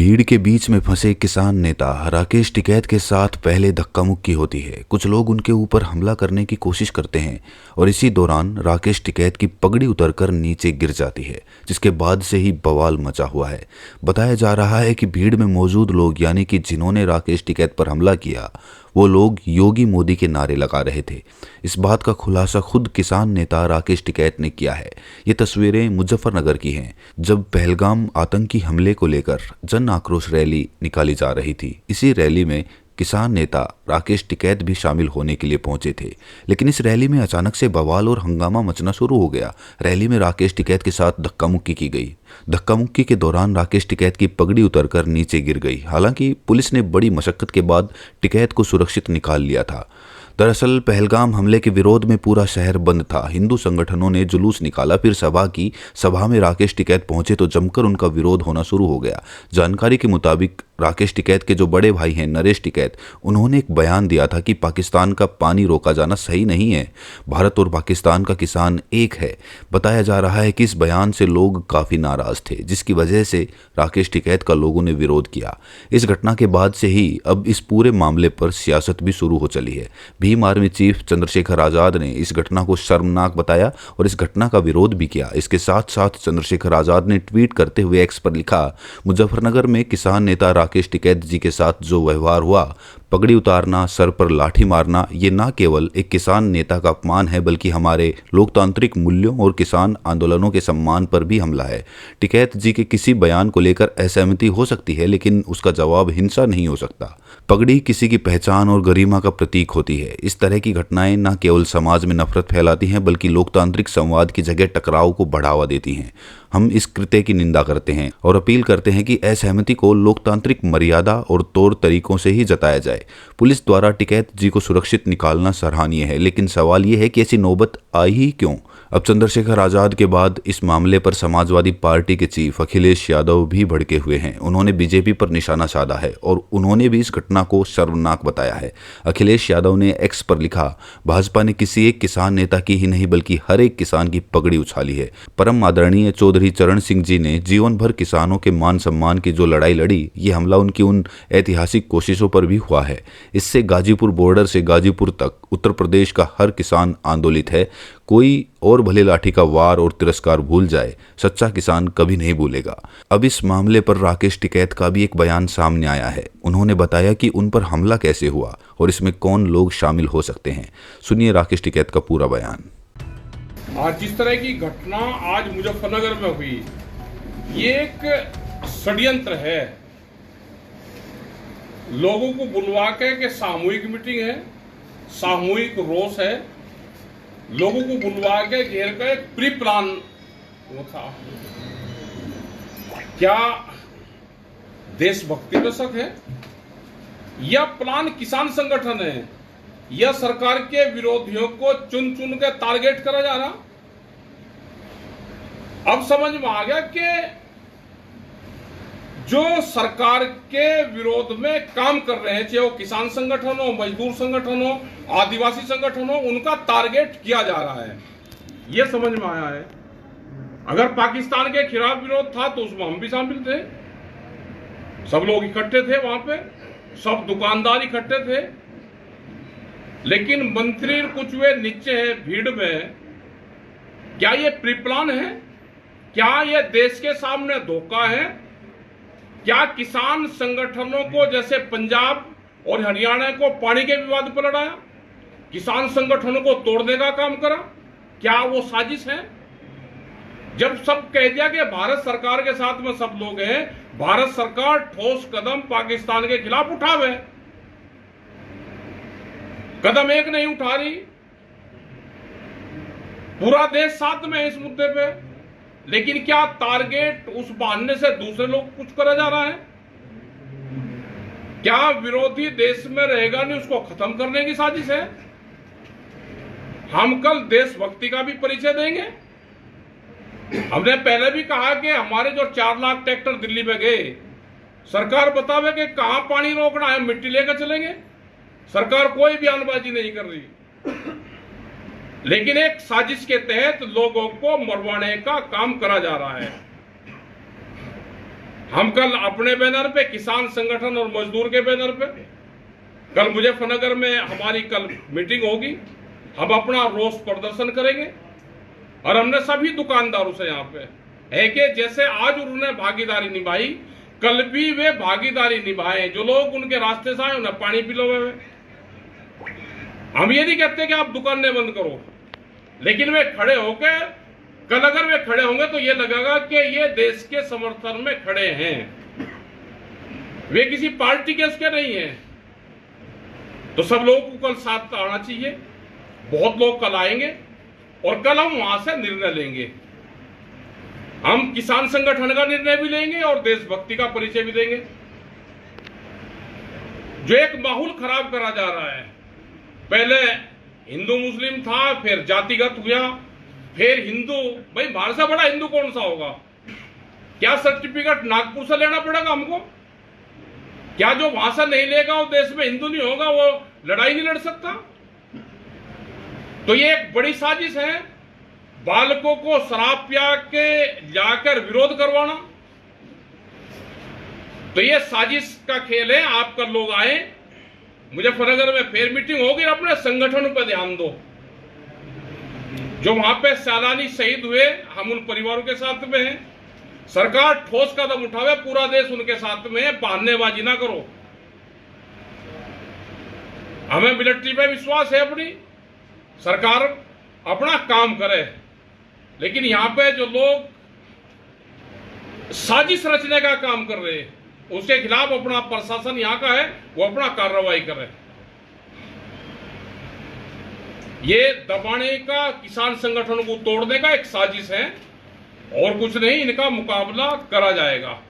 भीड़ के बीच में फंसे किसान नेता राकेश टिकैत के साथ पहले धक्का मुक्की होती है। कुछ लोग उनके ऊपर हमला करने की कोशिश करते हैं और इसी दौरान राकेश टिकैत की पगड़ी उतरकर नीचे गिर जाती है, जिसके बाद से ही बवाल मचा हुआ है। बताया जा रहा है कि भीड़ में मौजूद लोग यानी कि जिन्होंने राकेश टिकैत पर हमला किया वो लोग योगी मोदी के नारे लगा रहे थे। इस बात का खुलासा खुद किसान नेता राकेश टिकैत ने किया है। ये तस्वीरें मुजफ्फरनगर की हैं, जब पहलगाम आतंकी हमले को लेकर जन आक्रोश रैली निकाली जा रही थी। इसी रैली में किसान नेता राकेश टिकैत भी शामिल होने के लिए पहुंचे थे, लेकिन इस रैली में अचानक से बवाल और हंगामा मचना शुरू हो गया। रैली में राकेश टिकैत के साथ धक्का मुक्की की गई। धक्का मुक्की के दौरान राकेश टिकैत की पगड़ी उतरकर नीचे गिर गई। हालांकि पुलिस ने बड़ी मशक्कत के बाद टिकैत को सुरक्षित निकाल लिया था। दरअसल पहलगाम हमले के विरोध में पूरा शहर बंद था। हिंदू संगठनों ने जुलूस निकाला, फिर सभा की। सभा में राकेश टिकैत पहुंचे तो जमकर उनका विरोध होना शुरू हो गया। जानकारी के मुताबिक राकेश टिकैत के जो बड़े भाई हैं नरेश टिकैत, उन्होंने एक बयान दिया था कि पाकिस्तान का पानी रोका जाना सही नहीं है, भारत और पाकिस्तान का किसान एक है। बताया जा रहा है कि इस बयान से लोग काफ़ी नाराज थे, जिसकी वजह से राकेश टिकैत का लोगों ने विरोध किया। इस घटना के बाद से ही अब इस पूरे मामले पर सियासत भी शुरू हो चली है। भीम आर्मी चीफ चंद्रशेखर आज़ाद ने इस घटना को शर्मनाक बताया और इस घटना का विरोध भी किया। इसके साथ साथ चंद्रशेखर आज़ाद ने ट्वीट करते हुए एक्स पर लिखा, मुजफ्फरनगर में किसान नेता राकेश टिकैत जी के साथ जो व्यवहार हुआ, पगड़ी उतारना, सर पर लाठी मारना, ये न केवल एक किसान नेता का अपमान है बल्कि हमारे लोकतांत्रिक मूल्यों और किसान आंदोलनों के सम्मान पर भी हमला है। टिकैत जी के किसी बयान को लेकर असहमति हो सकती है, लेकिन उसका जवाब हिंसा नहीं हो सकता। पगड़ी किसी की पहचान और गरिमा का प्रतीक होती है। इस तरह की घटनाएं न केवल समाज में नफरत फैलाती हैं बल्कि लोकतांत्रिक संवाद की जगह टकराव को बढ़ावा देती हैं। हम इस कृत्य की निंदा करते हैं और अपील करते हैं कि असहमति को लोकतांत्रिक मर्यादा और तौर तरीकों से ही जताया जाए। पुलिस द्वारा टिकैत जी को सुरक्षित निकालना सराहनीय है, लेकिन सवाल ये है कि ऐसी नौबत आई ही क्यों? अब चंद्रशेखर आज़ाद के बाद इस मामले पर समाजवादी पार्टी के चीफ अखिलेश यादव भी भड़के हुए हैं। उन्होंने बीजेपी पर निशाना साधा है और उन्होंने भी इस घटना को शर्मनाक बताया है। अखिलेश यादव ने एक्स पर लिखा, भाजपा ने किसी एक किसान नेता की ही नहीं बल्कि हर एक किसान की पगड़ी उछाली है। परम आदरणीय चौधरी चरण सिंह जी ने जीवन भर किसानों के मान सम्मान की जो लड़ाई लड़ी, ये हमला उनकी उन ऐतिहासिक कोशिशों पर भी हुआ है। इससे गाजीपुर बॉर्डर से गाजीपुर तक उत्तर प्रदेश का हर किसान आंदोलित है। कोई और भले लाठी का वार और तिरस्कार भूल जाए, सच्चा किसान कभी नहीं भूलेगा। अब इस मामले पर राकेश टिकैत का भी एक बयान सामने आया है। उन्होंने बताया कि उन पर हमला कैसे हुआ और इसमें कौन लोग शामिल हो सकते हैं। सुनिए राकेश टिकैत का पूरा बयान। आज जिस तरह की घटना आज मुजफ्फरनगर में हुई, ये एक षड्यंत्र है। लोगों को बुलवा के सामूहिक मीटिंग है, सामूहिक रोष है, लोगों को बुलवा के घेर कर एक प्री प्लान वो था। क्या देशभक्ति में शक है? यह प्लान किसान संगठन है, यह सरकार के विरोधियों को चुन चुन के टारगेट करा जा रहा। अब समझ में आ गया कि जो सरकार के विरोध में काम कर रहे हैं, चाहे वो किसान संगठन हो, मजदूर संगठन हो, आदिवासी संगठन हो, उनका टारगेट किया जा रहा है। यह समझ में आया है। अगर पाकिस्तान के खिलाफ विरोध था तो उसमें हम भी शामिल थे। सब लोग इकट्ठे थे, वहां पे सब दुकानदार इकट्ठे थे। लेकिन मंत्री कुछ वे नीचे हैं भीड़ में। क्या ये प्री प्लान है? क्या ये देश के सामने धोखा है? क्या किसान संगठनों को जैसे पंजाब और हरियाणा को पानी के विवाद पर लड़ाया, किसान संगठनों को तोड़ने का काम करा? क्या वो साजिश है? जब सब कह दिया कि भारत सरकार के साथ में सब लोग हैं, भारत सरकार ठोस कदम पाकिस्तान के खिलाफ उठावे, कदम एक नहीं उठा रही। पूरा देश साथ में है इस मुद्दे पे, लेकिन क्या टारगेट उस बहाने से दूसरे लोग कुछ करा जा रहा है? क्या विरोधी देश में रहेगा नहीं, उसको खत्म करने की साजिश है? हम कल देशभक्ति का भी परिचय देंगे। हमने पहले भी कहा कि हमारे जो 4 लाख ट्रैक्टर दिल्ली में गए, सरकार बतावे कि कहां पानी रोकना है, मिट्टी लेकर चलेंगे। सरकार कोई बयानबाजी नहीं कर रही, लेकिन एक साजिश के तहत लोगों को मरवाने का काम करा जा रहा है। हम कल अपने बैनर पे, किसान संगठन और मजदूर के बैनर पे, कल मुजफ्फरनगर में हमारी कल मीटिंग होगी, हम अपना रोष प्रदर्शन करेंगे। और हमने सभी दुकानदारों से यहाँ पे है कि जैसे आज उन्होंने भागीदारी निभाई, कल भी वे भागीदारी निभाएं। जो लोग उनके रास्ते से आए उन्हें पानी पिलवाए हुए। हम ये नहीं कहते कि आप दुकानें बंद करो, लेकिन वे खड़े होकर, कल अगर वे खड़े होंगे तो ये लगेगा कि ये देश के समर्थन में खड़े हैं, वे किसी पार्टी के उसके नहीं हैं। तो सब लोगों को कल साथ आना चाहिए। बहुत लोग कल आएंगे और कल हम वहां से निर्णय लेंगे। हम किसान संगठन का निर्णय भी लेंगे और देशभक्ति का परिचय भी देंगे। जो एक माहौल खराब करा जा रहा है, पहले हिंदू मुस्लिम था, फिर जातिगत हुआ, फिर हिंदू, भाई भारत से बड़ा हिंदू कौन सा होगा? क्या सर्टिफिकेट नागपुर से लेना पड़ेगा हमको? क्या जो वहां से नहीं लेगा वो देश में हिंदू नहीं होगा, वो लड़ाई नहीं लड़ सकता? तो ये एक बड़ी साजिश है, बालकों को शराब पिया के जाकर विरोध करवाना। तो ये साजिश का खेल है। आप कर लोग आए, मुजफ्फरनगर में फिर मीटिंग होगी, अपने संगठन पर ध्यान दो। जो वहां पे सैलानी शहीद हुए, हम उन परिवारों के साथ में हैं। सरकार ठोस कदम उठावे, पूरा देश उनके साथ में है, बहानेबाजी ना करो। हमें मिलिट्री पे विश्वास है, अपनी सरकार अपना काम करे, लेकिन यहां पे जो लोग साजिश रचने का काम कर रहे हैं, उसके खिलाफ अपना प्रशासन यहां का है, वो अपना कार्रवाई करे। ये दबाने का, किसान संगठन को तोड़ने का एक साजिश है और कुछ नहीं। इनका मुकाबला करा जाएगा।